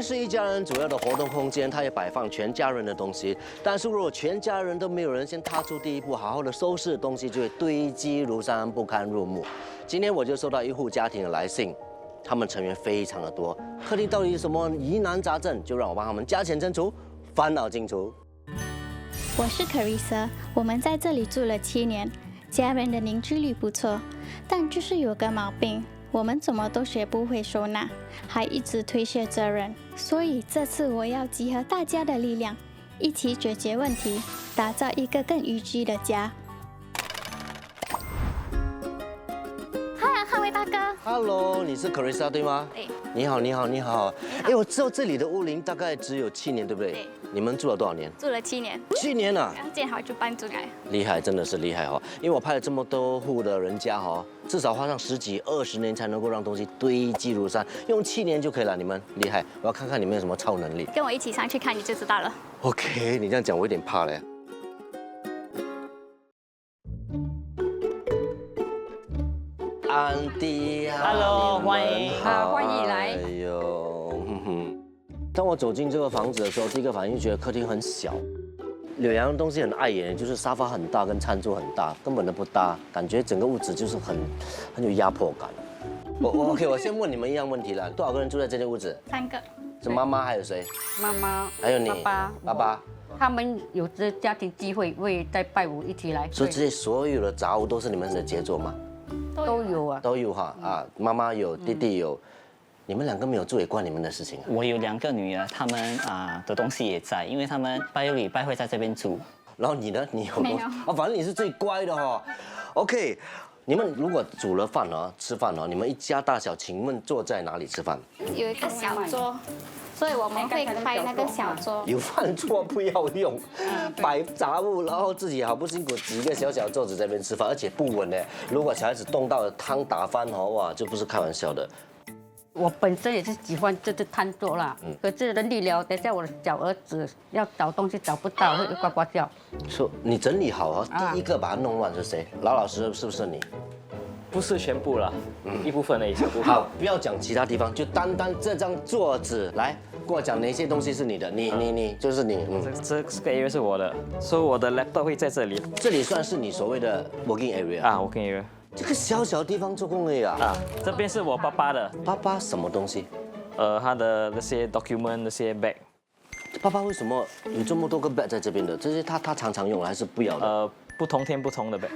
厅是一家人主要的活动空间，它也摆放全家人的东西。但是如果全家人都没有人先踏出第一步，好好的收拾东西，就会堆积如山，不堪入目。今天我就收到一户家庭的来信，他们成员非常的多，客厅到底有什么疑难杂症，就让我帮他们加减乘除，烦恼尽除。我是 Carissa， 我们在这里住了7年，家人的凝聚力不错，但就是有个毛病。我们怎么都学不会收纳，还一直推卸责任。所以这次我要集合大家的力量，一起解决问题，打造一个更宜居的家。嗨，汉威大哥。Hello， 你是 Carissa 对吗？对。你好，你好，你好。哎，我知道这里的屋龄大概只有7年，对不对？对。你们住了多少年？住了7年。7年啊！刚建好就搬进来。厉害，真的是厉害哈！因为我拍了这么多户的人家哈，至少花上10几20年才能够让东西堆积如山，用7年就可以了。你们厉害，我要看看你们有什么超能力。跟我一起上去看你就知道了。OK， 你这样讲我有点怕嘞。安迪啊 ，Hello， 欢迎，好，欢迎来。哎呦，当我走进这个房子的时候，第一个反应觉得客厅很小。柳阳的东西很碍眼，就是沙发很大，跟餐桌很大，根本都不搭，感觉整个屋子就是很有压迫感。OK， 我先问你们一样问题了，多少个人住在这间屋子3个。是妈妈还有谁？妈妈，还有你，爸爸。他们有这家庭聚会，会在拜五一起来。所以这些所有的杂物都是你们的杰作吗？都有啊，都有哈啊，妈妈有，弟弟有，你们2个没有做也关你们的事情啊。我有2个女儿，她们的东西也在，因为她们拜6礼拜会在这边住。然后你呢？你有没有哦，反正你是最乖的哈。OK， 你们如果煮了饭啊，吃饭啊，你们一家大小，请问坐在哪里吃饭？有一个小桌，所以我们会开那个小桌。有饭桌不要用，摆杂物，然后自己好不辛苦挤一个小小桌子在那边吃饭，而且不稳呢。如果小孩子动到了汤打翻哦，哇，这不是开玩笑的。我本身也是喜欢这餐桌啦，可是人力了，等下我的小儿子要找东西找不到，会呱呱叫。说你整理好啊，第一个把它弄乱是谁？老老实实是不是你？不是全部了，一部分而已，小部分。好，不要讲其他地方，就单单这张桌子来跟我讲哪些东西是你的，你就是你，这个 area 是我的，所以我的 laptop 会在这里。这里算是你所谓的 working area 啊，working area。这个小小地方做工而已啊。啊，这边是我爸爸的，爸爸什么东西？他的那些 document 那些 bag。爸爸为什么有这么多个 bag 在这边的？这些他常常用还是不要的？不同天不同的 bag。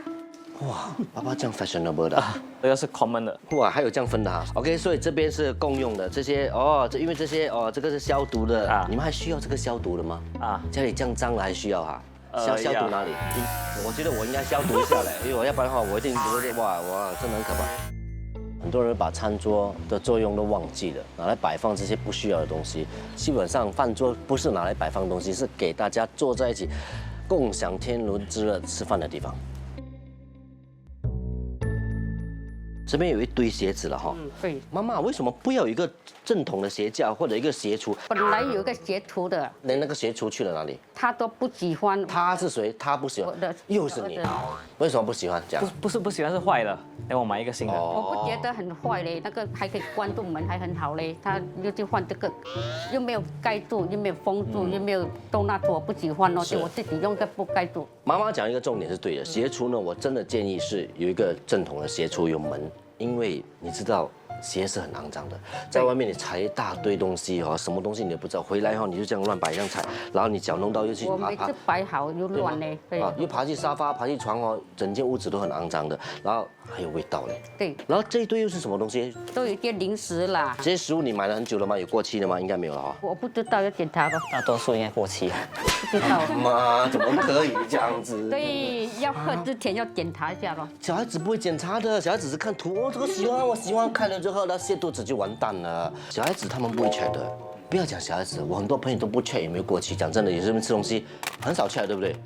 哇，爸爸这样 fashionable 的。这个是 common 的。哇，还有这样分的哈。OK， 所以这边是共用的，这些哦，因为这些哦，这个是消毒的啊。你们还需要这个消毒的吗？啊，家里这样脏了还需要哈？消毒哪里？我觉得我应该消毒一下嘞，因为要不然的话，我一定觉得哇，真的很可怕。很多人把餐桌的作用都忘记了，拿来摆放这些不需要的东西。基本上饭桌不是拿来摆放东西，是给大家坐在一起，共享天伦之乐吃饭的地方。这边有一堆鞋子了哈。对。妈妈，为什么不要有一个正统的鞋架或者一个鞋橱？本来有一个学徒的，那个鞋橱去了哪里？他都不喜欢。他是谁？他不喜欢。又是你。为什么不喜欢这样？不是不喜欢，是坏了。等我买一个新的。我不觉得很坏嘞，那个还可以关住门，还很好嘞。他又去换这个，又没有盖住，又没有封住，又没有收纳住，我不喜欢哦，就我自己用个布盖住。妈妈讲一个重点是对的，鞋橱呢，我真的建议是有一个正统的鞋橱有门，因为你知道。鞋是很肮脏的，在外面你踩一大堆东西哈，什么东西你都不知道，回来后你就这样乱摆这样踩，然后你脚弄到又去我每次摆好又乱嘞，对，又爬去沙发，爬去床哦，整间屋子都很肮脏的，然后还有味道嘞。对，然后这一堆又是什么东西？都有一些零食啦。这些食物你买了很久了吗？有过期的吗？应该没有了哈。我不知道，要检查吧。大多数应该过期。不知道。妈，怎么可以这样子？对，要喝之前要检查一下咯。小孩子不会检查的，小孩子是看图，哦，这个喜欢，我喜欢，看了之后，他泻肚子就完蛋了。小孩子他们不会 check 的，不要讲小孩子，我很多朋友都不 check 有没有过期。讲真的，有些人吃东西很少 check，对不对？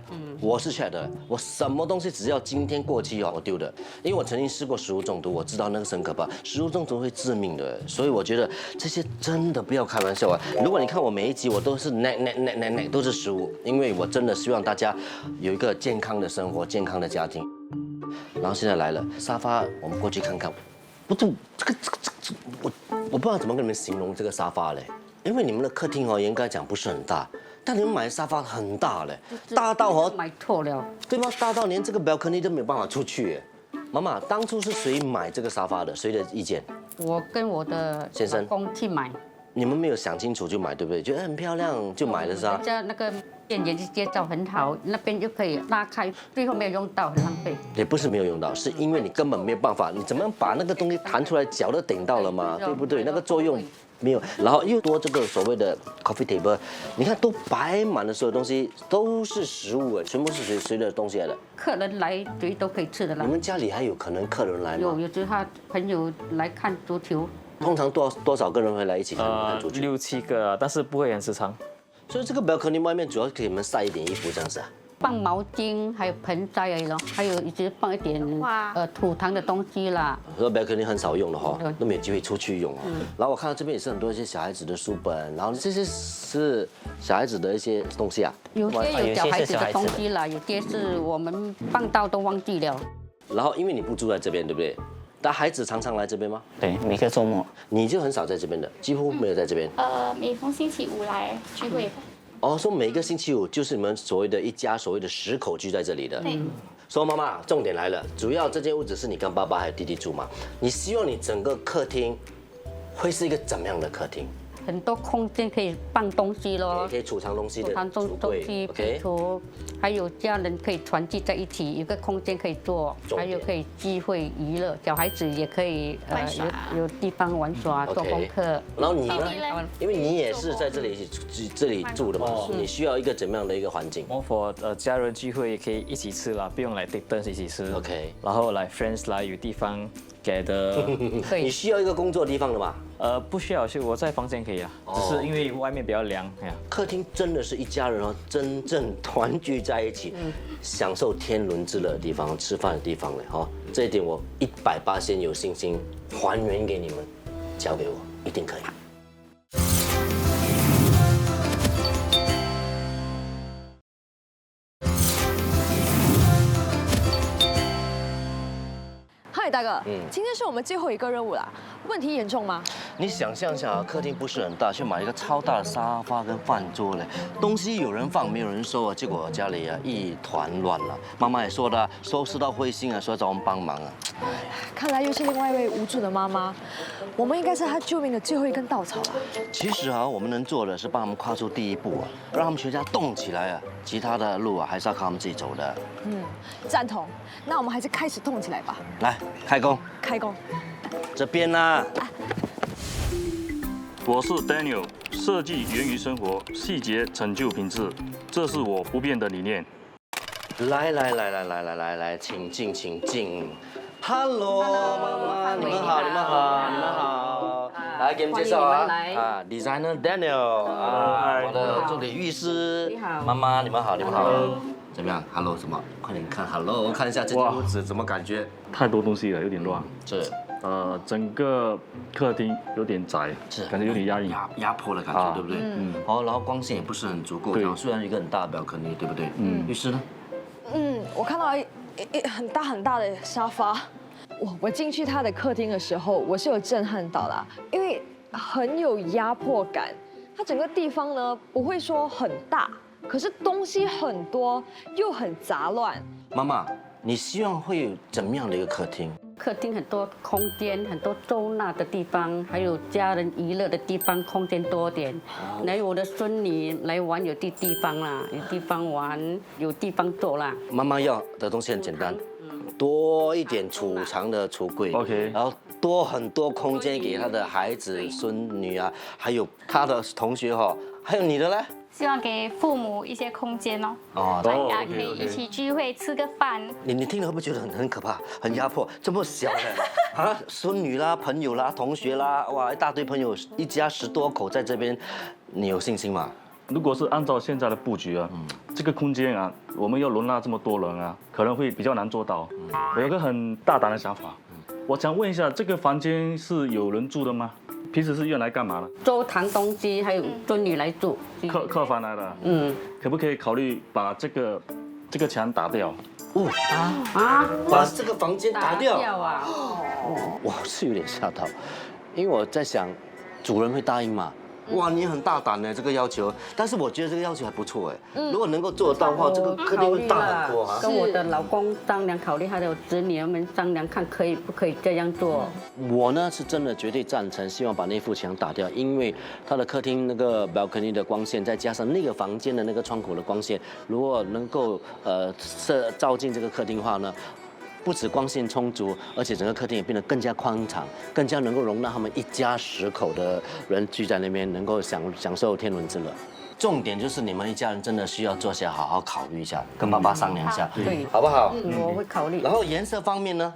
我是 check 的，我什么东西只要今天过期哦，我丢的。因为我曾经试过食物中毒，我知道那个很可怕，食物中毒会致命的。所以我觉得这些真的不要开玩笑啊！如果你看我每一集，我都是都是食物，因为我真的希望大家有一个健康的生活，健康的家庭。然后现在来了，沙发，我们过去看看。不对，这个，我不知道怎么跟你们形容这个沙发嘞。因为你们的客厅严格来讲不是很大，但你们买的沙发很大嘞，大到买错了。对吗？大到连这个 balcony 都没有办法出去耶。妈妈，当初是谁买这个沙发的？谁的意见？我跟我的先生老公去买，你们没有想清楚就买，对不对？觉得很漂亮就买了是吧人？家那个店员介绍很好，那边就可以拉开，最后没有用到，很浪费。也不是没有用到，是因为你根本没有办法，你怎么样把那个东西弹出来，脚都顶到了嘛，对不对？那个作用没有，然后又多这个所谓的 coffee table， 你看都摆满了所有东西，都是食物哎，全部是谁的东西来的？客人来谁都可以吃的啦你。们家里还有可能客人来吗？有时候他朋友来看足球，通常多少个人会来一起看足球？ 6、7个啊，但是不会很时常。所以这个 balcony 外面主要给你们晒一点衣服这样子啊。放毛巾，还有盆栽而已咯，还有一直放一点土糖的东西啦。和 balcony 很少用的哈对，都没有机会出去用哦。然后我看到这边也是很多一些小孩子的书本，然后这些是小孩子的一些东西啊。有些有小孩子的东西啦，有些是我们放到都忘记了。然后因为你不住在这边，对不对？但孩子常常来这边吗？对，每个周末。你就很少在这边的，几乎没有在这边。每逢星期五来聚会吧。哦，说每个星期五就是你们所谓的一家所谓的10口聚在这里的。对。说妈妈，重点来了，主要这间屋子是你跟爸爸还有弟弟住嘛？你希望你整个客厅会是一个怎么样的客厅？很多空间可以放东西咯，可以储藏东西的储藏东西，壁橱，还有家人可以团聚在一起，有个空间可以坐，还有可以聚会娱乐，小孩子也可以有地方玩耍、做功课。然后你呢弟弟嘞？因为你也是在这里住的嘛，你需要一个怎么样的一个环境 more for 家人聚会可以一起吃啦，不用来 take turns 一起吃。 ？OK。然后来 friends 来有地方给的，对你需要一个工作地方的嘛？不需要，就我在房间可以啊，只是因为外面比较凉呀。客厅真的是一家人真正团聚在一起，享受天伦之乐的地方，吃饭的地方嘞哈。这一点我180%有信心还原给你们，交给我一定可以。嗨，大哥，今天是我们最后一个任务啦。问题严重吗？你想象一下，客厅不是很大，却买一个超大的沙发跟饭桌嘞，东西有人放，没有人收啊，结果家里一团乱了。妈妈也说了，收拾到灰心啊，说要找我们帮忙啊。看来又是另外一位无助的妈妈，我们应该是她救命的最后一根稻草了。其实我们能做的是帮他们跨出第一步啊，让他们全家动起来啊，其他的路还是要靠他们自己走的。赞同。那我们还是开始动起来吧。来，开工。开工。这边呢？我是 Daniel， 设计源于生活，细节成就品质，这是我不变的理念。来，请进。Hello， 妈妈，你们好。来，给你们介绍啊，Designer Daniel 啊，我的助理律师。你好妈妈，你们好。怎么样 ？Hello 什么？快点看 Hello， 看一下这间屋子怎么感觉？太多东西了，有点乱。是整个客厅有点窄，感觉有点压抑。压迫的感觉，对不对？好，然后光线也不是很足够，对虽然有一个很大的balcony，对不对？律师呢？我看到一很大的沙发。我进去他的客厅的时候，我是有震撼到的，因为很有压迫感。它整个地方呢不会说很大，可是东西很多又很杂乱。妈妈，你希望会有怎么样的一个客厅？客厅很多空间，很多收纳的地方，还有家人娱乐的地方，空间多点。来我的孙女来玩有地方啦，有地方玩，有地方坐啦。妈妈要的东西很简单，多一点储藏的橱柜 OK 然后多很多空间给她的孩子、孙女啊，还有她的同学还有你的呢？希望给父母一些空间哦，哦，大家可以一起聚会吃个饭。你听了会不会觉得很可怕、很压迫？这么小的啊，孙女啦、朋友啦、同学啦，哇，一大堆朋友，一家10多口在这边，你有信心吗？如果是按照现在的布局这个空间我们要容纳这么多人可能会比较难做到。我有个很大胆的想法，我想问一下，这个房间是有人住的吗？平时是用来干嘛的？收藏东西，还有孙女来住。客房来的。可不可以考虑把这个墙打掉？把这个房间打掉啊！我是有点吓到，因为我在想，主人会答应吗？哇，你很大胆呢，这个要求。但是我觉得这个要求还不错哎。如果能够做得到的话，这个客厅会大很多哈。跟我的老公商量，考虑还有子女们商量，看可以不可以这样做。我呢是真的绝对赞成，希望把那副墙打掉，因为它的客厅那个 balcony 的光线，再加上那个房间的那个窗口的光线，如果能够照进这个客厅的话呢，不止光线充足，而且整个客厅也变得更加宽敞，更加能够容纳他们一家10口的人聚在那边，能够享受天伦之乐。重点就是你们一家人真的需要坐下好好考虑一下，跟爸爸商量一下，对，好不好？我会考虑。然后颜色方面呢？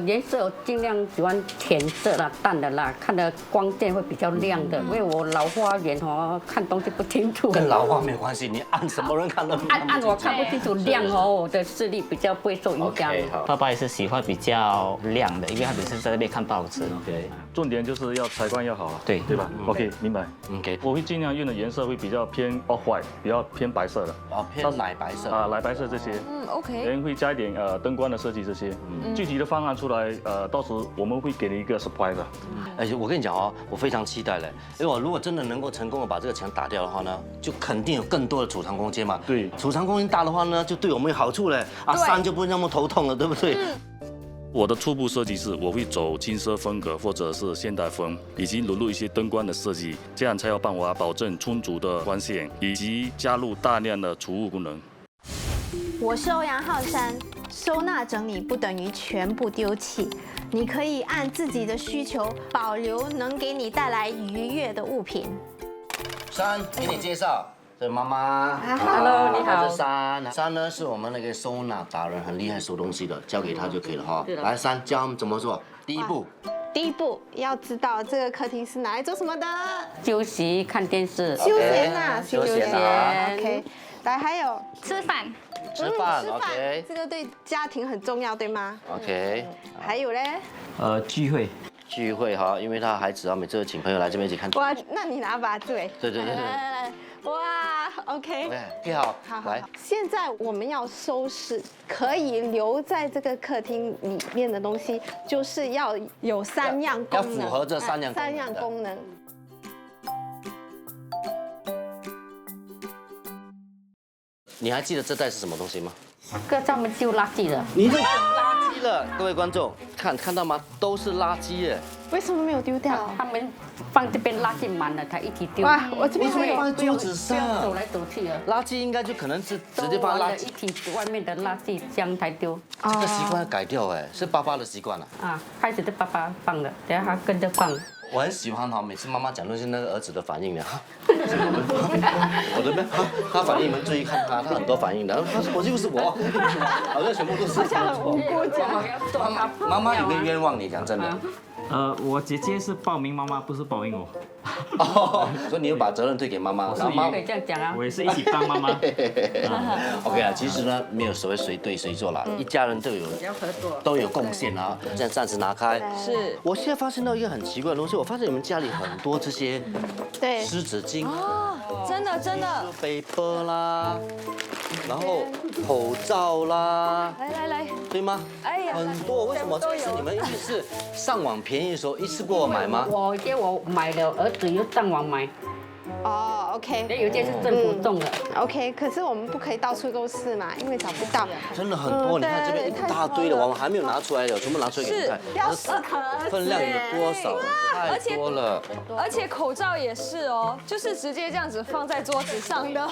颜色我尽量喜欢浅色啦、淡的啦，看的光线会比较亮的，因为我老花眼哦，看东西不清楚。跟老花没有关系，你按什么人看都按我看不清楚，亮哦，我的视力比较不会受影响。 OK， 好。爸爸也是喜欢比较亮的，因为他每次在那边看报纸。 OK， 重点就是要采光要好啊，对对吧？OK， 明白。 OK， 我会尽量用的颜色会比较偏 off white， 比较偏白色的。偏奶白色啊，奶白色这些。OK。人会加一点灯光的设计这些。具体的方案出来，到时我们会给你一个 surprise 的。而且我跟你讲哦，我非常期待嘞，因为我如果真的能够成功的把这个墙打掉的话呢，就肯定有更多的储藏空间嘛。对，储藏空间大的话呢，就对我们有好处嘞。山就不会那么头痛了，对不对？我的初步设计是，我会走轻奢风格或者是现代风，以及融入一些灯光的设计，这样才有办法保证充足的光线，以及加入大量的储物功能。我是欧阳浩山，收纳整理不等于全部丢弃，你可以按自己的需求保留能给你带来愉悦的物品。山，给你介绍。 这妈妈 ，Hello， 你好。这山呢是我们那个收纳达人，很厉害收东西的，交给他就可以了哈。来，山教他们怎么做。第一步要知道这个客厅是拿来做什么的？休息、看电视、休闲呐，休闲啊。 OK， 来，还有吃饭。吃饭 ，OK。这个对家庭很重要，对吗 ？OK。还有嘞？聚会。 聚会哈，因为他孩子啊，每次都请朋友来这边一起看。哇，那你拿把对。对。来，哇 ，OK。OK， 好，来。现在我们要收拾可以留在这个客厅里面的东西，就是要有3样功能，要符合这3样3样功能。你还记得这袋是什么东西吗？这上面丢垃圾了。你就垃圾了，各位观众看到吗？都是垃圾耶。为什么没有丢掉？他们放这边垃圾满了，才一起丢。哇，我这边为什么放在桌子上？走来走去的。垃圾应该就可能是直接放垃圾一起外面的垃圾箱才丢。这个习惯要改掉哎，是爸爸的习惯了。开始是爸爸放的，等下他跟着放。 我很喜欢哈，每次妈妈讲都是那个儿子的反应的。我这边他反应，你们注意看他很多反应的。他说我就是我，好像全部都是。好像很无辜讲。妈妈有没有冤枉你？讲真的。我姐姐是报名妈妈，不是报应我。哦，所以你又把责任推给妈妈。妈妈可以这样讲啊。我也是一起帮妈妈。OK 啊，其实呢，没有所谓谁对谁错啦，一家人都有贡献啊。这样暂时拿开。是。我现在发现到一个很奇怪的东西，我发现你们家里很多这些湿纸巾。哦，真的。背包啦，然后口罩啦。来。对吗？哎呀，很多，为什么？这是你们一定是上网便宜的时候一次过买吗？我买了，儿子又上网买。哦 ，OK。有些是政府送的。OK， 可是我们不可以到处都是嘛，因为找不到。真的很多，你看这边一大堆的，我们还没有拿出来的，全部拿出来给你看。要适可分量有多少？太多了。而且口罩也是哦，就是直接这样子放在桌子上的。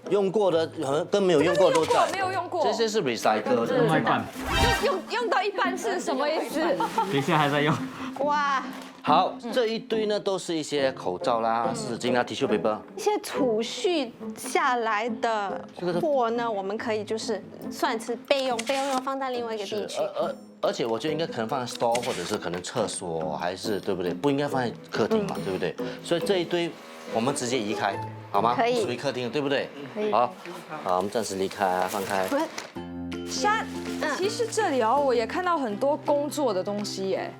用过的跟没有用过都在。没有用过。这些是 recycle 的。另外一半。用到一半是什么意思？等一下还在用。哇。好，这一堆呢都是一些口罩啦、湿纸巾啦、tissue paper。一些储蓄下来的货呢，我们可以就是算是备用要放在另外一个地区。而且我觉得应该可能放在 store 或者是可能厕所，还是对不对？不应该放在客厅嘛，对不对？所以这一堆我们直接移开，好吗？可以。属于客厅，对不对？可以。好，我们暂时离开，放开。山，其实这里哦，我也看到很多工作的东西耶。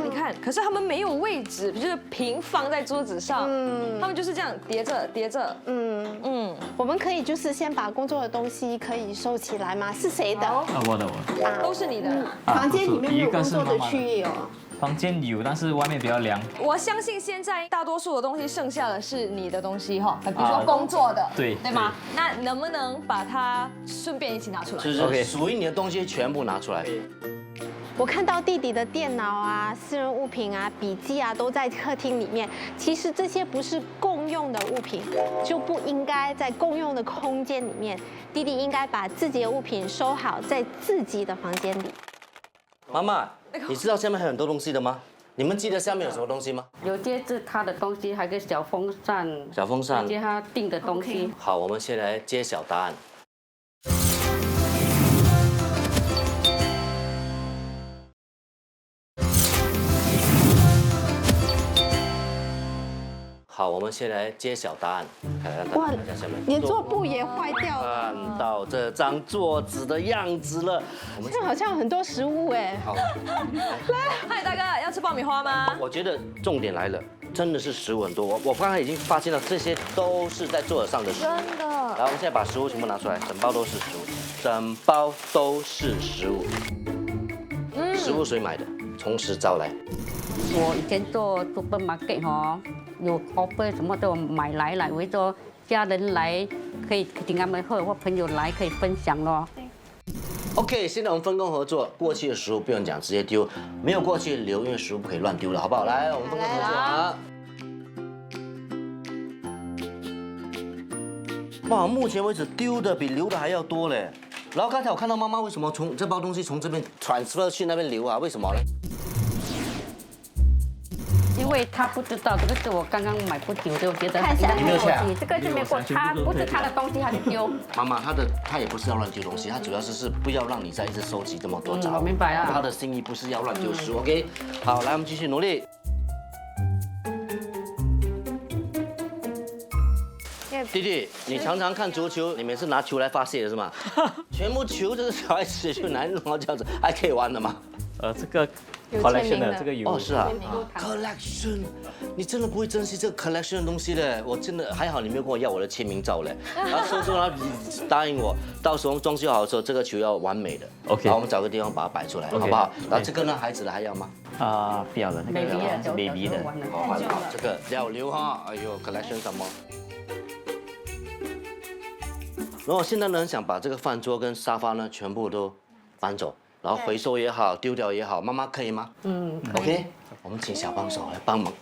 你看，可是他们没有位置，就是平放在桌子上。他们就是这样叠着。我们可以就是先把工作的东西可以收起来吗？是谁的？我的。都是你的。房间里面没有工作的区域哦。房间有，但是外面比较凉。我相信现在大多数的东西剩下的是你的东西哈，比如说工作的，对对吗？那能不能把它顺便一起拿出来？就是属于你的东西全部拿出来。我看到弟弟的电脑啊、私人物品啊、笔记啊都在客厅里面。其实这些不是共用的物品，就不应该在共用的空间里面。弟弟应该把自己的物品收好在自己的房间里。妈妈，你知道下面还有很多东西的吗？你们记得下面有什么东西吗？有些是他的东西，还有个小风扇，小风扇这。些他订的东西。好，我们先来揭晓答案。好，我们先来揭晓答案。哇，连桌布也坏掉了，看到这张桌子的样子了。这好像有很多食物哎。好，嗨，大哥，要吃爆米花吗？我觉得重点来了，真的是食物很多。我刚才已经发现了，这些都是在桌子上的食物。真的。来，我们现在把食物全部拿出来，整包都是食物，整包都是食物。食物谁买的？从实招来。我以前做 supermarket 哈，有 offer 什么都买来，为说家人来可以请他们喝，或朋友来可以分享咯。OK， 现在我们分工合作，过期的食物不用讲，直接丢；没有过期的留，因为食物不可以乱丢的，好不好？来，我们分工合作啊！哇，目前为止丢的比留的还要多嘞。然后刚才我看到妈妈为什么从这包东西从这边 transfer 去那边留啊？为什么呢？因为他不知道这个是我刚刚买不久的，我觉得看一下应该有没有钱啊这个是没过，他不是他的东西，他就丢。妈妈，她也不是要乱丢东西，她主要是不要让你再一直收集这么多杂物。我明白了她的心意不是要乱丢食物。OK， 好，来我们继续努力。弟弟，你常常看足球，你每次拿球来发泄的是吗？全部球就是小孩子就拿弄这样子，还可以玩的吗？这个 collection 的这个有。哦，是啊，collection， 你真的不会珍惜这个 collection 的东西嘞。我真的还好，你没有跟我要我的签名照嘞。然后收然后答应我，到时候装修好的时候，这个球要完美的。OK 然后我们找个地方把它摆出来，好不好？然后这个呢，孩子的还要吗？不要了，那个 baby 的。好，这个要留哈。哎呦 ，collection 什么？然后现在呢，很想把这个饭桌跟沙发呢全部都搬走，然后回收也好，丢掉也好，妈妈可以吗？可以。 OK， 我们请小帮手来帮忙。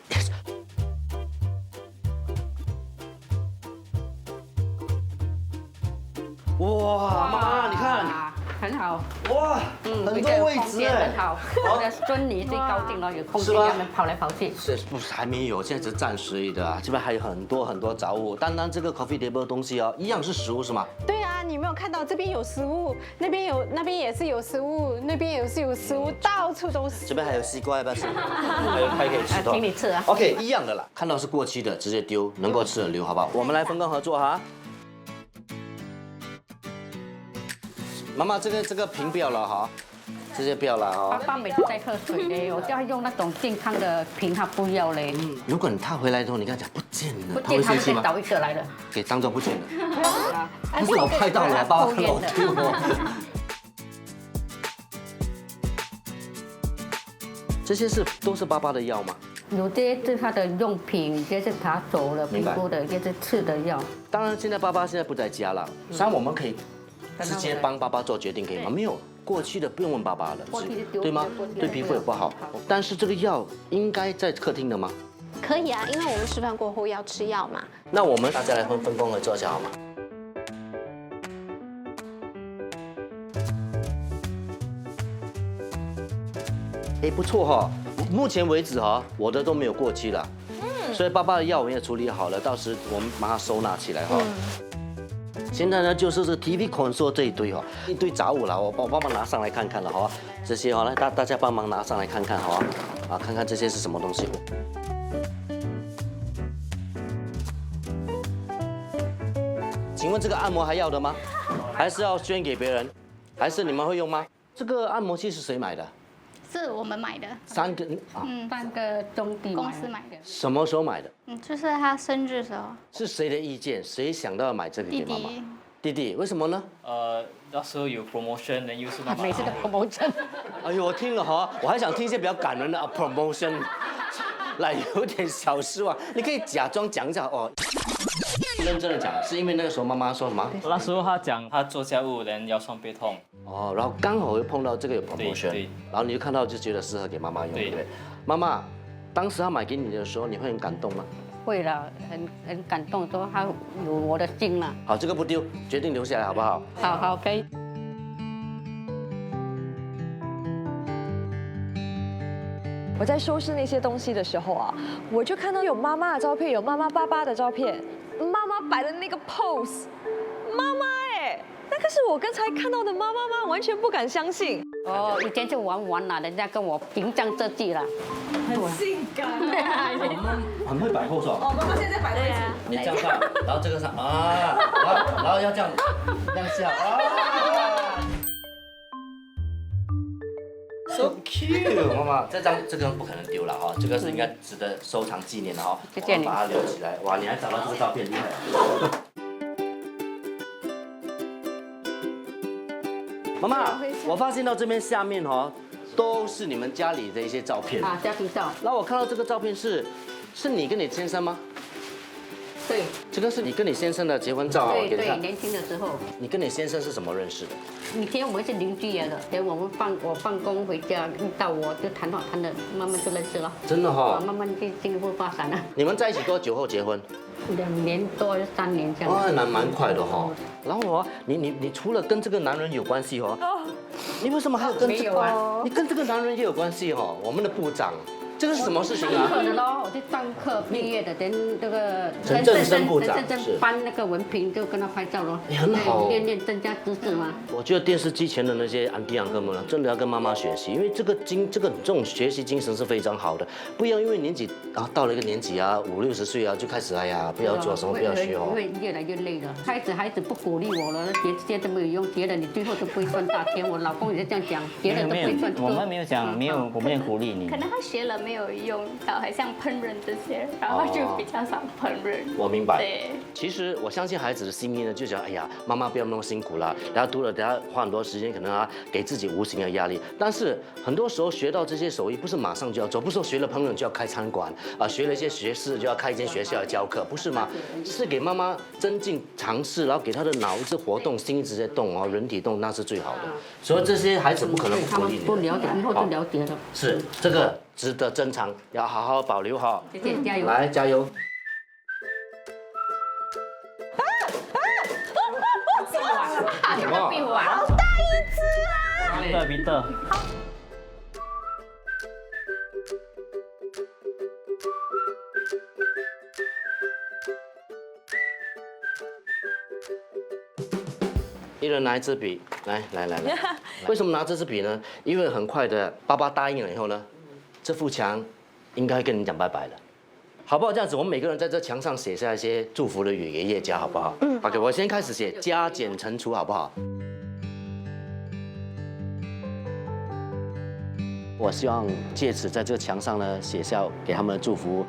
哇，妈妈你看，很好。哇，很多位置哎，很好。我的孙女最高兴了，有空间是吧让他们跑来跑去。是不是还没有？现在只是暂时而已的，这边还有很多杂物。单单这个 coffee table 的东西哦，一样是食物是吗？对啊，你没有看到这边有食物，那边也是有食物，那边也是有食物，到处都是。这边还有西瓜，要不要吃？还可以吃的。请你吃啊。 OK， 一样的啦，看到是过期的直接丢，能够吃的留，好不好？我们来分工合作哈。妈妈，这个瓶不要了哈，这些不要了哈。爸爸每次在喝水嘞，我叫他用那种健康的瓶，他不要嘞。如果他回来之后，你跟他讲不见了，他会不见他生气吗？们再倒一个来了。给当做不见了。但是我拍到了，爸爸看到我丢哦。这些都是爸爸的药吗？有些是他的用品，有些是他走了皮肤的，有些是吃的药。当然，爸爸现在不在家了，像我们可以直接帮爸爸做决定，可以吗？没有，过期的不用问爸爸了，对吗？对皮肤也不好。但是这个药应该在客厅的吗？可以啊，因为我们吃饭过后要吃药嘛。那我们大家来分工合作一下好吗？哎，不错哈，目前为止哈，我的都没有过期了。所以爸爸的药我们也处理好了，到时我们把它收纳起来哈。现在呢，就是这 TV console 这一堆哈，一堆杂物了，我帮忙拿上来看看了哈。这些哈，来大家帮忙拿上来看看好啊，看看这些是什么东西。请问这个按摩还要的吗？还是要捐给别人？还是你们会用吗？这个按摩器是谁买的？是我们买的，三个3个兄弟公司买的。什么时候买的？就是他生日的时候，是谁的意见？谁想到要买这个给弟妈妈？弟弟弟，为什么呢？那时候有 promotion， 又是妈妈。每次的 promotion。哎呦，我听了哈，我还想听一些比较感人的promotion， 来有点小失望。你可以假装讲一下哦。认真的讲，是因为那个时候妈妈说什么？那时候他讲他做家务人腰酸背痛。哦，然后刚好又碰到这个有 promotion， 对，然后你就看到就觉得适合给妈妈用，对不对？妈妈，当时他买给你的时候，你会很感动吗？会啦，很感动，说他有我的心啦。好，这个不丢，决定留下来好不好？好，可以。我在收拾那些东西的时候啊，我就看到有妈妈的照片，有妈妈爸爸的照片，妈妈摆的那个 pose， 妈妈哎，那个是我刚才看到的妈妈吗？完全不敢相信。哦，以前就玩啦，人家跟我形象设计啦。性感。很会摆 pose 哦。哦，妈妈现在摆位置。你这样看，然后这个上啊，然后要这样笑啊。So cute， 妈妈，这个不可能丢了哈，这个是应该值得收藏纪念的哈。谢谢你。把它留起来。哇，你还找到这个照片，厉害。妈妈，我发现到这边下面哈，都是你们家里的一些照片啊，家庭照。然后我看到这个照片是你跟你先生吗？对。这个是你跟你先生的结婚照啊，我给你看。年轻的时候。你跟你先生是怎么认识的？以前我们是邻居来的，等我放工回家遇到我就谈的，慢慢就认识了。真的哈。慢慢就进一步发展了。你们在一起多久后结婚？2年多3年这样。哦，蛮快的哈。然后哦，你除了跟这个男人有关系哦，你为什么还有跟这个？你跟这个男人也有关系哦，我们的部长。这个是什么事情啊？上课的咯，我去上课毕业的，跟这个陈振声部长是颁那个文凭，就跟他拍照咯。很好，练增加知识嘛。我觉得电视机前的那些安迪安哥们真的要跟妈妈学习，因为这种学习精神是非常好的。不要因为年纪到了一个年纪啊，50、60岁啊，就开始哎呀，不要做什么，不要学哦。会越来越累了。孩子不鼓励我了，学这些都没有用，学了你最后都不会赚大钱。我老公也是这样讲，学了都不会赚。我们没有讲，我们也鼓励你。可能他学了没有用到，好像烹饪这些，然后就比较少烹饪。我明白。对。其实我相信孩子的心意呢，就想哎呀，妈妈不要那么辛苦了，然后读了，等下花很多时间，可能给自己无形的压力。但是很多时候学到这些手艺，不是马上就要做，不是说学了烹饪就要开餐馆啊，学了一些学士就要开一间学校来教课，不是吗？是给妈妈增进尝试，然后给她的脑子活动，心一直在动哦，人体动，那是最好的。所以这些孩子不可能不鼓励你。不了解，以后就了解了。是这个值得珍藏，要好好保留哈。谢谢，加油！来，加油！什么？比我好大一只啊！彼得。一人拿一支笔，来。为什么拿这支笔呢？因为很快的，爸爸答应了以后呢，这幅墙应该跟你讲拜拜了，好不好？这样子，我们每个人在这墙上写下一些祝福的语，爷爷家，好不好？OK， 我先开始写加减乘除，好不好？我希望借此在这个墙上呢，写下给他们的祝福。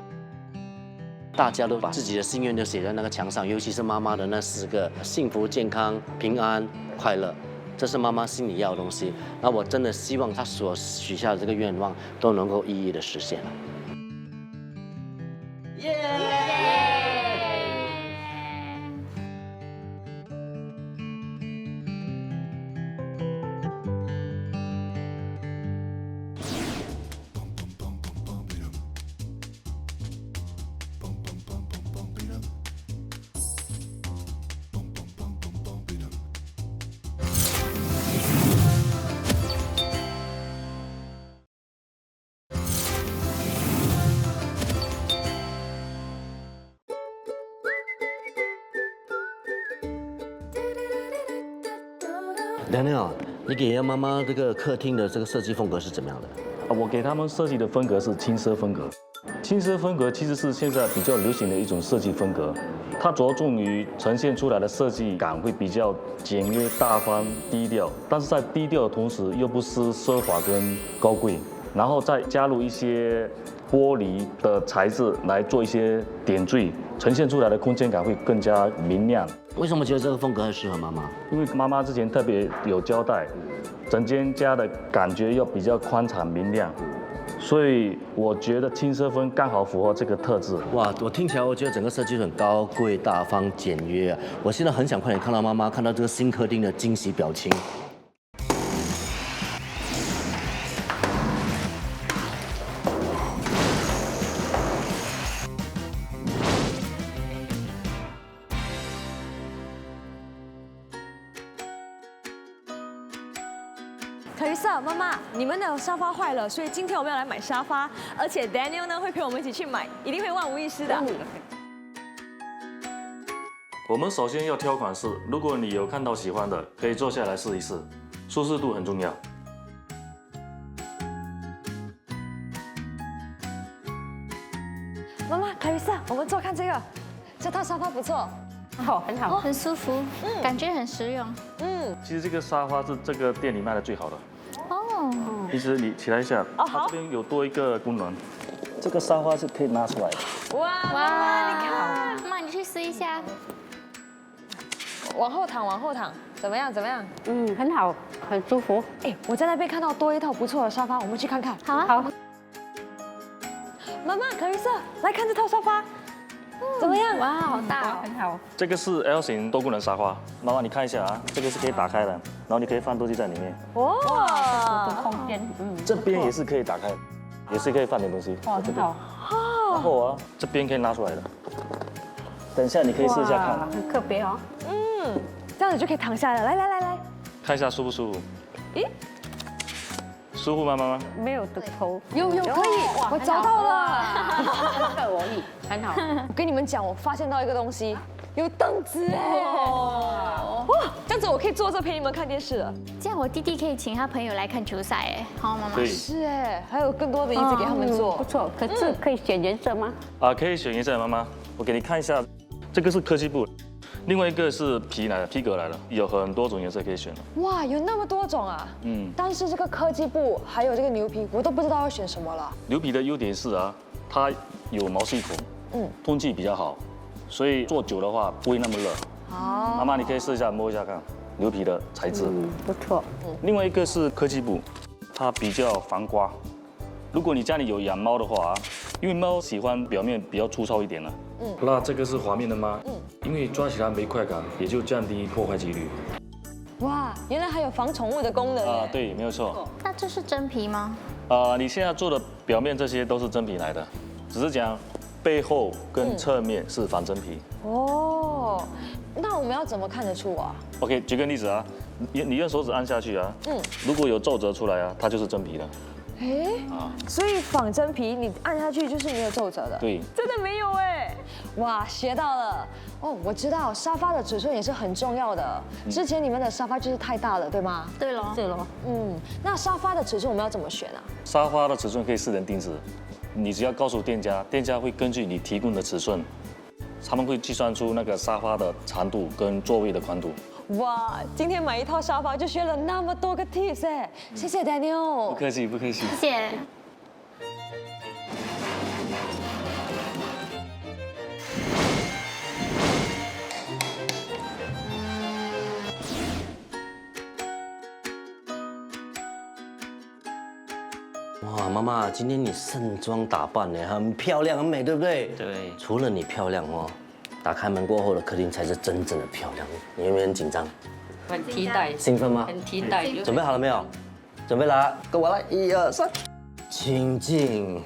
大家都把自己的心愿都写在那个墙上，尤其是妈妈的那4个：幸福、健康、平安、快乐。这是妈妈心里要的东西。那我真的希望她所许下的这个愿望都能够一一的实现了。亮亮，你给妈妈这个客厅的这个设计风格是怎么样的？我给他们设计的风格是轻奢风格。轻奢风格其实是现在比较流行的一种设计风格，它着重于呈现出来的设计感会比较简约、大方、低调，但是在低调的同时又不失奢华跟高贵。然后再加入一些玻璃的材质来做一些点缀，呈现出来的空间感会更加明亮。为什么觉得这个风格很适合妈妈？因为妈妈之前特别有交代，整间家的感觉要比较宽敞明亮，所以我觉得轻奢风刚好符合这个特质。哇，我听起来我觉得整个设计很高贵、大方、简约啊！我现在很想快点看到妈妈看到这个新客厅的惊喜表情。凯瑞莎，妈妈，你们的沙发坏了，所以今天我们要来买沙发，而且 Daniel 呢会陪我们一起去买，一定会万无一失的。我们首先要挑款式，如果你有看到喜欢的，可以坐下来试一试，舒适度很重要。妈妈，凯瑞莎，我们坐看这个，这套沙发不错。好，很好。很舒服，感觉很实用。其实这个沙发是这个店里卖的最好的。哦，其实你起来一下，它这边有多一个功能，这个沙发是可以拿出来的。哇，妈妈，你看，妈妈你去试一下。往后躺，往后躺，怎么样？怎么样？很好，很舒服。哎，我在那边看到多一套不错的沙发，我们去看看。好啊。好，妈妈，凯瑞莎，来看这套沙发，怎么样？哇，好大哦。很好。这个是 L 型多功能沙发，妈妈你看一下啊，这个是可以打开的，然后你可以放东西在里面。哇，空间，这边也是可以打开，也是可以放点东西。哇，很好。然后啊，这边可以拿出来的。等一下你可以试一下看，很特别哦。这样子就可以躺下了。来来来来，看一下舒不舒服？咦，舒服吗，妈妈？没有的头，有可以，我找到了。这我力很好。我跟你们讲，我发现到一个东西，有凳子哎！哇，这样子我可以坐这陪你们看电视了。这样我弟弟可以请他朋友来看球赛哎，好妈妈。对。是哎，还有更多的椅子给他们坐不。错。可是可以选颜色吗？可以选一下，妈妈，我给你看一下，这个是科技布，另外一个是皮革来的，有很多种颜色可以选的。哇，有那么多种啊！但是这个科技布还有这个牛皮，我都不知道要选什么了。牛皮的优点是啊，它有毛细孔，通气比较好，所以坐久的话不会那么热。好，妈妈你可以试一下摸一下看，牛皮的材质。不错。另外一个是科技布，它比较防刮。如果你家里有养猫的话，因为猫喜欢表面比较粗糙一点的，那这个是滑面的吗？因为抓起来没快感，也就降低破坏几率。哇，原来还有防宠物的功能耶。对，没有错。那这是真皮吗？你现在做的表面这些都是真皮来的，只是讲背后跟侧面是仿真皮。哦，那我们要怎么看得出啊？ OK， 举个例子啊，你用手指按下去啊，如果有皱褶出来啊，它就是真皮的。哎，所以仿真皮你按下去就是没有皱褶的。对，真的没有哎。哇，学到了。哦，我知道沙发的尺寸也是很重要的。之前你们的沙发就是太大了，对吗？对咯。对咯。那沙发的尺寸我们要怎么选啊？沙发的尺寸可以私人定制，你只要告诉店家，店家会根据你提供的尺寸，他们会计算出那个沙发的长度跟座位的宽度。哇，今天买一套沙发就学了那么多个 tips 哎，谢谢 Daniel。不客气，不客气。谢谢。哇，妈妈，今天你盛装打扮呢，很漂亮，很美，对不对？对。除了你漂亮哦，打开门过后的客厅才是真正的漂亮。你有没有很紧张？很期待。兴奋吗？很期待。准备好了没有？准备了，跟我来，1、2、3，请进。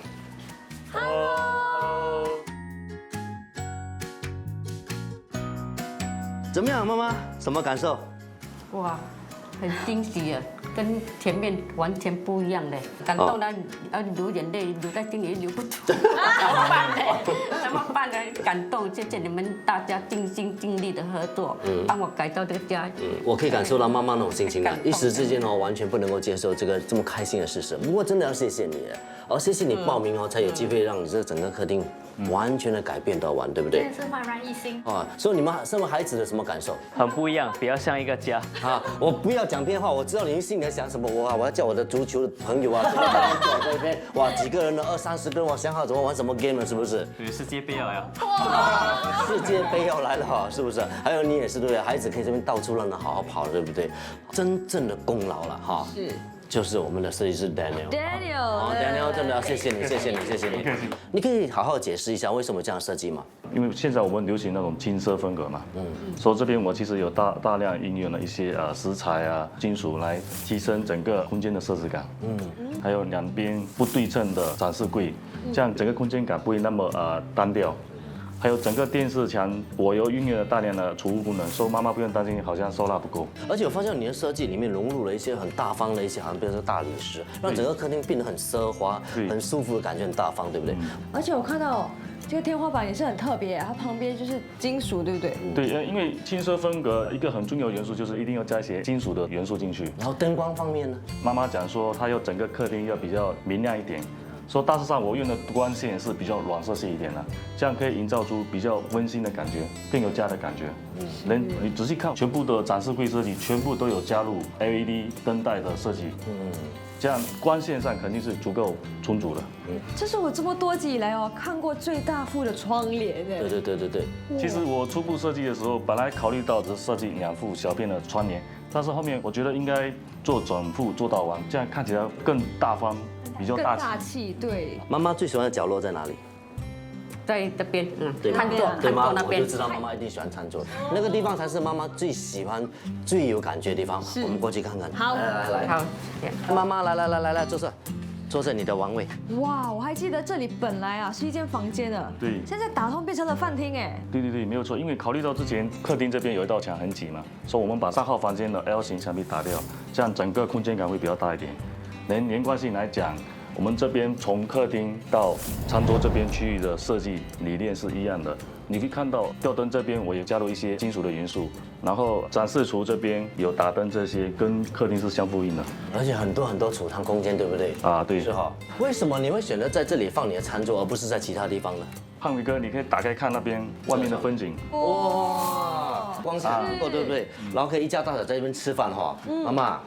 Hello。怎么样，妈妈？什么感受？哇，很惊喜啊，跟前面完全不一样的，感动到要流眼泪，流在心里流不出。怎么办呢？怎么办呢？感动，谢谢你们大家尽心尽力的合作，帮我改造这个家。我可以感受到妈妈那种心情啊，一时之间哦，完全不能够接受这个这么开心的事实。不过真的要谢谢你了，谢谢你报名哦，才有机会让你这整个客厅完全的改变到完，对不对？真的是焕然一新。啊，所以你们身为孩子的什么感受？很不一样，比较像一个家。啊，我不要讲变化，我知道你心里在想什么。我要叫我的足球的朋友啊，什么坐在这边，哇，几个人呢，20-30个人，我想好怎么玩什么 game 了，是不是？对，世界杯了呀。世界杯要来了哈，是不是？还有你也是对不对？孩子可以这边到处让他好好跑，对不对？真正的功劳了哈。是。就是我们的设计师 Daniel。Daniel， 真的要谢谢你，谢谢你，谢谢你。你可以好好解释一下为什么这样设计吗？因为现在我们流行那种金色风格嘛，所以这边我其实有大量应用了一些石材啊、金属来提升整个空间的设置感，还有两边不对称的展示柜，这样整个空间感不会那么单调。还有整个电视墙，我又运用了大量的储物功能，所以妈妈不用担心好像收纳不够。而且我发现你的设计里面融入了一些很大方的一些，好像比如说大理石，让整个客厅变得很奢华、很舒服的感觉，很大方，对不对？而且我看到这个天花板也是很特别，它旁边就是金属，对不对？对，因为轻奢风格一个很重要的元素就是一定要加一些金属的元素进去。然后灯光方面呢，妈妈讲说她要整个客厅要比较明亮一点。所以大致上我用的光线是比较暖色系一点的，这样可以营造出比较温馨的感觉，更有家的感觉。你仔细看，全部的展示柜设计全部都有加入 LED 灯带的设计，这样光线上肯定是足够充足的。这是我这么多集以来看过最大幅的窗帘哎。对。其实我初步设计的时候，本来考虑到只是设计2副小片的窗帘，但是后面我觉得应该做整副做到完，这样看起来更大方。比较大气，对。妈妈最喜欢的角落在哪里？在这边，餐桌那边。我就知道妈妈一定喜欢餐桌，那个地方才是妈妈最喜欢、最有感觉的地方。我们过去看看。好，来，好，妈妈来，坐在你的王位。哇，我还记得这里本来是一间房间的，对，现在打通变成了饭厅哎。对，没有错，因为考虑到之前客厅这边有一道墙很挤嘛，所以我们把3号房间的 L 型墙壁打掉，这样整个空间感会比较大一点。连贯性来讲，我们这边从客厅到餐桌这边区域的设计理念是一样的。你可以看到吊灯这边我也加入一些金属的元素，然后展示橱这边有打灯，这些跟客厅是相呼应的。而且很多储藏空间，对不对？啊，对。是哈。为什么你会选择在这里放你的餐桌，而不是在其他地方呢？汉伟哥，你可以打开看那边外面的风景。哇，光线不够，对不对？然后可以一家大小在这边吃饭哈。妈妈。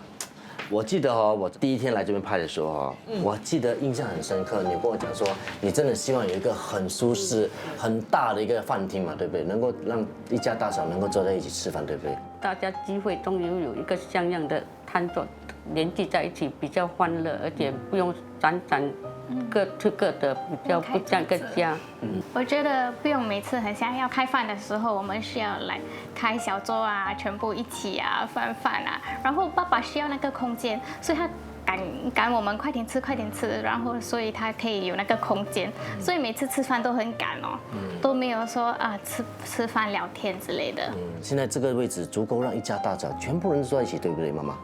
我记得我第一天来这边拍的时候我记得印象很深刻。你跟我讲说，你真的希望有一个很舒适、很大的一个饭厅嘛，对不对？能够让一家大小能够坐在一起吃饭，对不对？大家机会终于有一个像样的餐桌，连聚在一起比较欢乐，而且不用散各吃各的，比较不像个家。我觉得不用每次很像要开饭的时候，我们需要来开小桌啊，全部一起饭啊。然后爸爸需要那个空间，所以他赶我们快点吃，然后所以他可以有那个空间，所以每次吃饭都很赶都没有说吃饭聊天之类的。现在这个位置足够让一家大小全部人坐在一起，对不对，妈妈？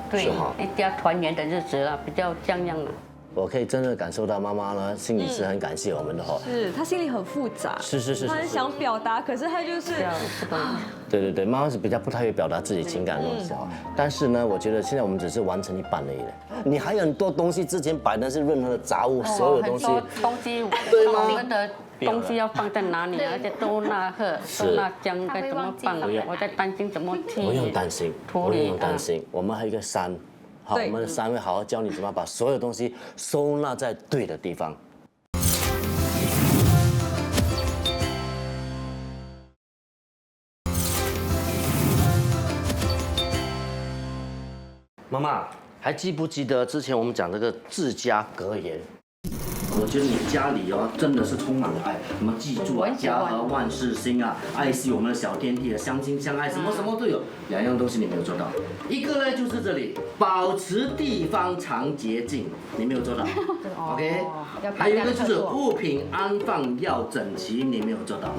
对，一家团圆的日子比较像样了。我可以真的感受到妈妈呢心里是很感谢我们的是她心里很复杂，是，她很想表达，可是她就是，对，妈妈是比较不太会表达自己情感的东西但是呢，我觉得现在我们只是完成一半而已了，你还有很多东西之前摆的是任何的杂物，所有东西，对吗？我们的东西要放在哪里，而且收纳盒、收纳箱该怎么放？我在担心怎么去。不用担心，我们还有一个山。好，我们的3位好好教你怎么把所有东西收纳在对的地方。妈妈，还记不记得之前我们讲这个自家格言？我觉得你家里真的是充满了爱，什么记住家和万事兴爱惜我们的小天地相亲相爱，什么都有。2样东西你没有做到，一个呢就是这里保持地方常洁净，你没有做到。OK， 还有一个就是物品安放要整齐，你没有做到。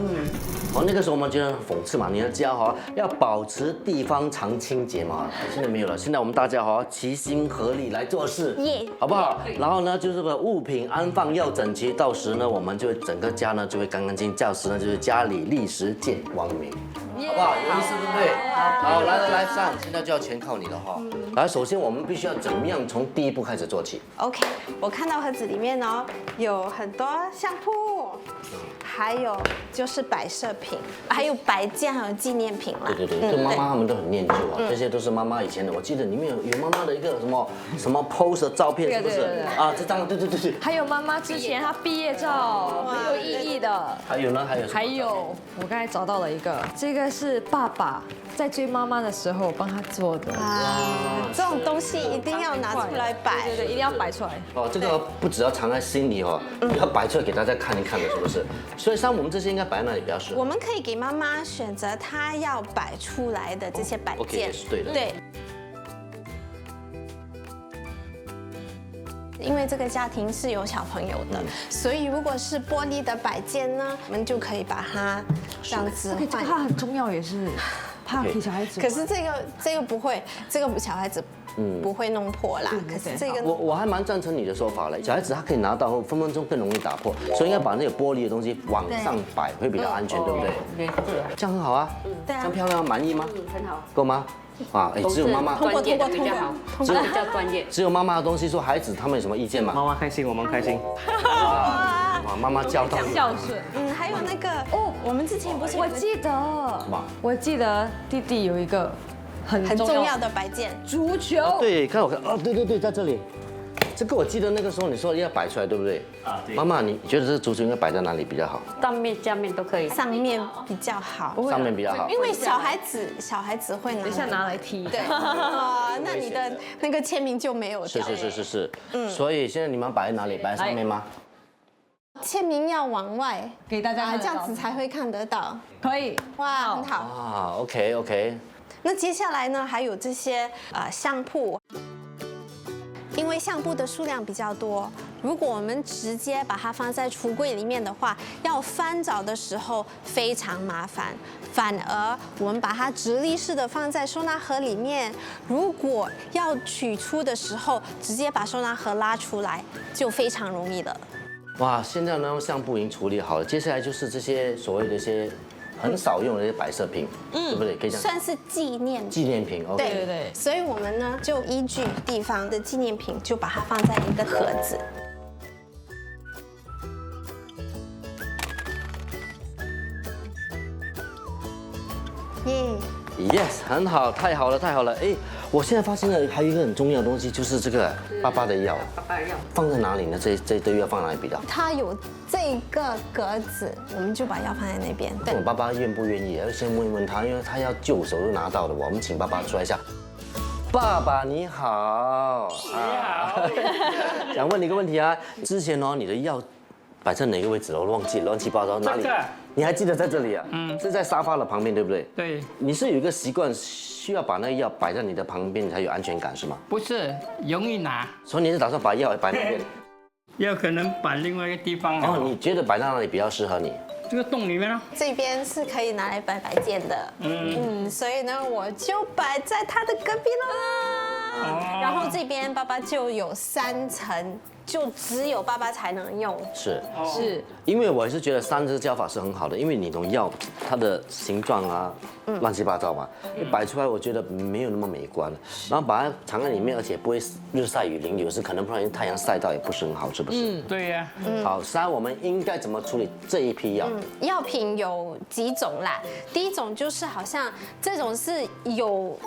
那个时候我们觉得很讽刺嘛，你的家要保持地方常清洁嘛，现在没有了。现在我们大家齐心合力来做事，好不好？然后呢就是物品安放要整齐，到时呢我们就会整个家呢就会干干净净，到时呢就是家里立时见光明，好不好？有意思对不对？好，来上，现在就要全靠你了来，首先我们必须要怎么样从第一步开始做起 ？OK， 我看到盒子里面有很多相扑，还有就是摆设品，还有摆件，还有纪念品啦。对，对妈妈他们都很念旧啊，这些都是妈妈以前的。我记得里面有妈妈的一个什么 pose 的照片，是不是？啊，这张，对。还有妈妈之前她毕业照，很有意义的。还有呢，还有，我刚才找到了一个，这个是爸爸在追妈妈的时候帮他做的。这种东西一定要拿出来摆。对，一定要摆出来。哦，这个不只要藏在心里哦，要摆出来给大家看一看的，是不是？所以像我们这些应该摆在哪里比较适合？我们可以给妈妈选择她要摆出来的这些摆，OK，件。也是对的。对。因为这个家庭是有小朋友的，所以如果是玻璃的摆件呢，我们就可以把它这样子换。它很重要，也是怕给小孩子。可是这个不会，这个小孩子不会弄破啦。可是这个我还蛮赞成你的说法了，小孩子他可以拿到后分分钟更容易打破，所以应该把那个玻璃的东西往上摆会比较安全，对不对？对，这样很好啊，对啊这样漂亮，满意吗？很好。够吗？啊，只有妈妈专业的比较好，比较专业。只有妈妈的东西，说孩子他们有什么意见吗？妈妈开心，我们开心。哇，妈妈教导你。孝顺。还有那个哦，我们之前不是我记得弟弟有一个很重要的摆件，足球。对，看我看哦，对，在这里。这个我记得那个时候你说要摆出来，对不对？啊，对。妈妈，你觉得这个足球应该摆在哪里比较好？上面、下面都可以。上面比较好，上面比较好，因为小孩子会等一下拿来踢。对，那你的那个签名就没有掉。是。所以现在你们摆在哪里？摆在上面吗？签名要往外给大家，这样子才会看得到。可以。哇，很好。啊 ，OK。那接下来呢，还有这些相簿。因为相簿的数量比较多，如果我们直接把它放在橱柜里面的话，要翻找的时候非常麻烦。反而我们把它直立式的放在收纳盒里面，如果要取出的时候，直接把收纳盒拉出来，就非常容易了。哇，现在呢相簿已经处理好了，接下来就是这些所谓的一些很少用的一些摆设品，对不对？可以这样算是纪念品。OK。对。所以我们呢就依据地方的纪念品，就把它放在一个盒子。Yes， 很好，太好了。哎，我现在发现了还有一个很重要的东西，就是这个爸爸的药。爸爸的药放在哪里呢？这堆药放哪里比较好？它有这个格子，我们就把药放在那边。对，我爸爸愿不愿意？要先问问他，因为他要就手就拿到的。我们请爸爸出来一下。爸爸你好。你好。想问你一个问题啊，之前哦你的药摆在哪个位置我忘记了，乱七八糟哪里？你还记得在这里啊？是在沙发的旁边，对不对？对。你是有一个习惯，需要把那个药摆在你的旁边，你才有安全感，是吗？不是，容易拿。所以你是打算把药摆那边？药可能摆另外一个地方。哦，你觉得摆在哪里比较适合你？这个洞里面呢？这边是可以拿来摆摆件的。所以呢，我就摆在他的隔壁啦。然后这边爸爸就有3层。就只有爸爸才能用，是，因为我是觉得3只教法是很好的，因为你种药它的形状啊，乱七八糟嘛，摆出来我觉得没有那么美观，然后把它藏在里面，而且不会日晒雨淋，有时可能不然太阳晒到也不是很好，是不是？对呀。好，现在我们应该怎么处理这一批药？药品有几种啦，第一种就是好像这种是有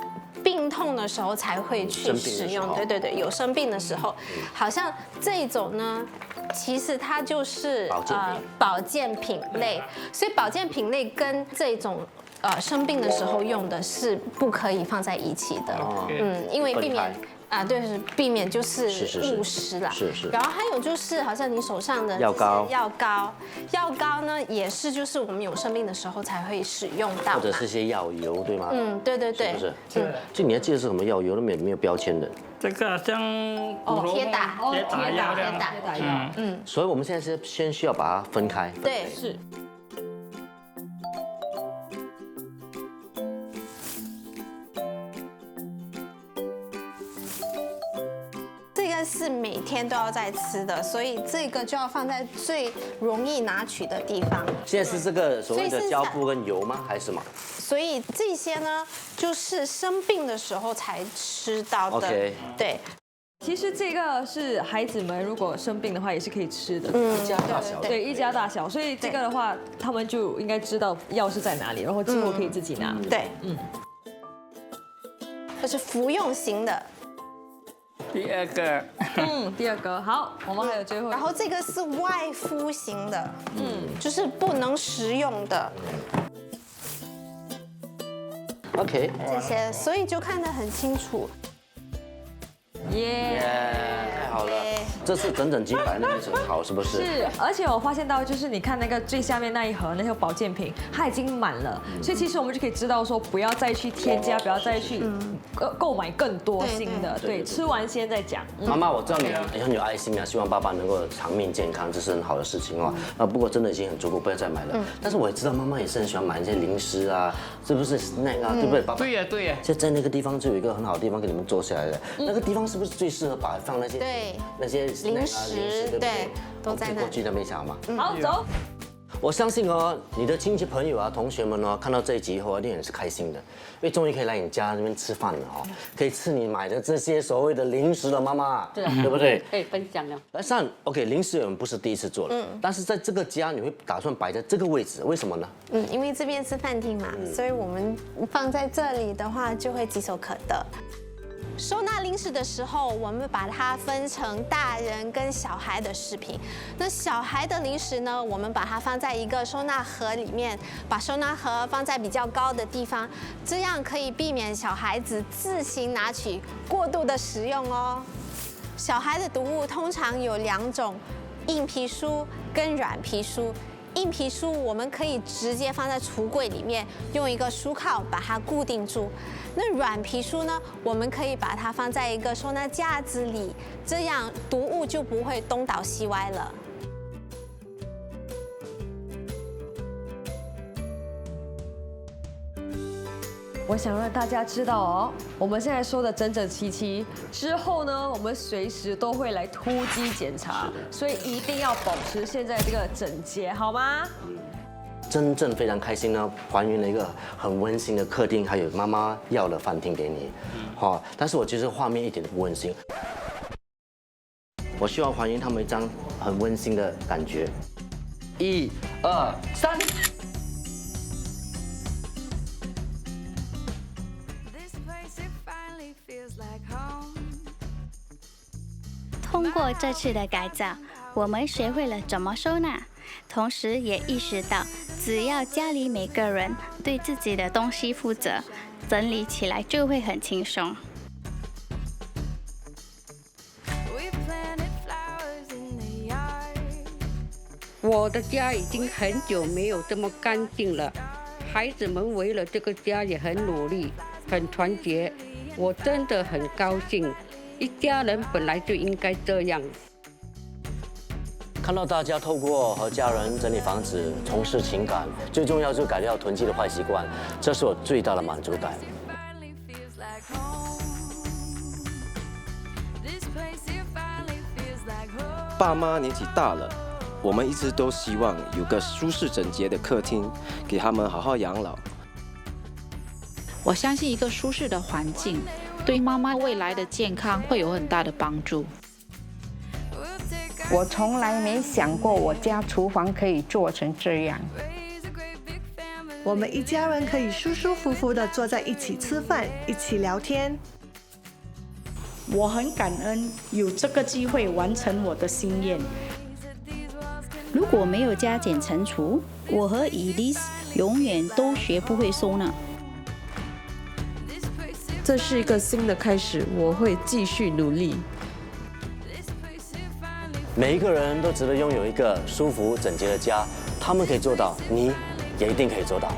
病痛的时候才会去使用，对，有生病的时候，好像这一种呢，其实它就是保健品类，所以保健品类跟这种生病的时候用的是不可以放在一起的，因为避免。对，是避免就是误食啦。是。然后还有就是好像你手上的药膏呢，也是就是我们有生病的时候才会使用到，或者是些药油，对吗？对。是不是？就你要记得是什么药油，都没有标签的。这个像铁打药，所以我们现在是先需要把它分开。对，是。是每天都要在吃的，所以这个就要放在最容易拿取的地方。现在是这个所谓的胶布跟油吗？还是什么？所以这些呢，就是生病的时候才吃到的。OK。对。其实这个是孩子们如果生病的话也是可以吃的，一家大小。对，一家大小，所以这个的话他们就应该知道药是在哪里，然后之后可以自己拿。对，这是服用型的。第二个，第二个好，我们还有最后一个，然后这个是外敷型的，就是不能食用的 OK，这些，所以就看得很清楚。耶。太好了，这是整整金白那边很好，是不是？是，而且我发现到，就是你看那个最下面那一盒那些保健品，它已经满了，所以其实我们就可以知道说，不要再去添加，不要再去购买更多新的，对，吃完先再讲。妈妈，我知道你很有爱心啊，希望爸爸能够长命健康，这是很好的事情哦。不过真的已经很足够，不要再买了。但是我也知道妈妈也是很喜欢买一些零食啊，是不是那个对不对？爸爸。对呀对呀。现在在那个地方就有一个很好的地方给你们坐下来的，那个地方是不是最适合放那些那些零食，对，都在那。过去那边想嘛。好，走。我相信哦，你的亲戚朋友啊、同学们哦，看到这一集以后一定也是开心的，因为终于可以来你家那边吃饭了哦，可以吃你买的这些所谓的零食了，妈妈，对不对？可以分享了。来上 OK， 零食我们不是第一次做了，但是在这个家你会打算摆在这个位置，为什么呢？因为这边是饭厅嘛，所以我们放在这里的话就会棘手可得。收纳零食的时候，我们把它分成大人跟小孩的食品。那小孩的零食呢，我们把它放在一个收纳盒里面，把收纳盒放在比较高的地方，这样可以避免小孩子自行拿取过度的食用哦。小孩的读物通常有2种，硬皮书跟软皮书。硬皮书我们可以直接放在橱柜里面，用一个书靠把它固定住。那软皮书呢，我们可以把它放在一个收纳架子里，这样读物就不会东倒西歪了。我想让大家知道哦，我们现在收的整整齐齐，之后呢，我们随时都会来突击检查，所以一定要保持现在这个整洁，好吗？真正非常开心呢，还原了一个很温馨的客厅，还有妈妈要的饭厅给你，好，但是我觉得画面一点都不温馨。我希望还原他们一张很温馨的感觉。1、2、3。通过这次的改造，我们学会了怎么收纳，同时也意识到，只要家里每个人对自己的东西负责，整理起来就会很轻松。我的家已经很久没有这么干净了，孩子们为了这个家也很努力，很团结，我真的很高兴。一家人本来就应该这样。看到大家透过和家人整理房子、重拾情感，最重要就是改掉囤积的坏习惯，这是我最大的满足感。爸妈年纪大了，我们一直都希望有个舒适整洁的客厅，给他们好好养老。我相信一个舒适的环境，对妈妈未来的健康会有很大的帮助。我从来没想过我家厨房可以做成这样。我们一家人可以舒舒服服地坐在一起吃饭，一起聊天。我很感恩有这个机会完成我的心愿。如果没有加减乘除，我和 Elise 永远都学不会收纳。这是一个新的开始，我会继续努力。每一个人都值得拥有一个舒服整洁的家，他们可以做到，你也一定可以做到。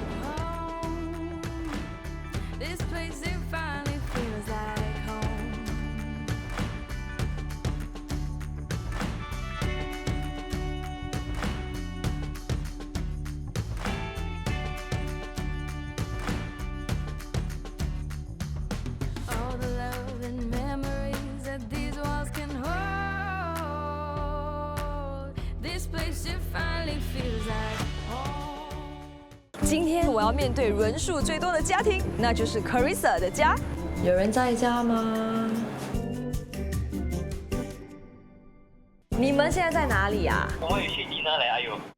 今天我要面对人数最多的家庭，那就是 Carissa 的家。有人在家吗？你们现在在哪里啊？我们有去迪呢嘞，哎呦。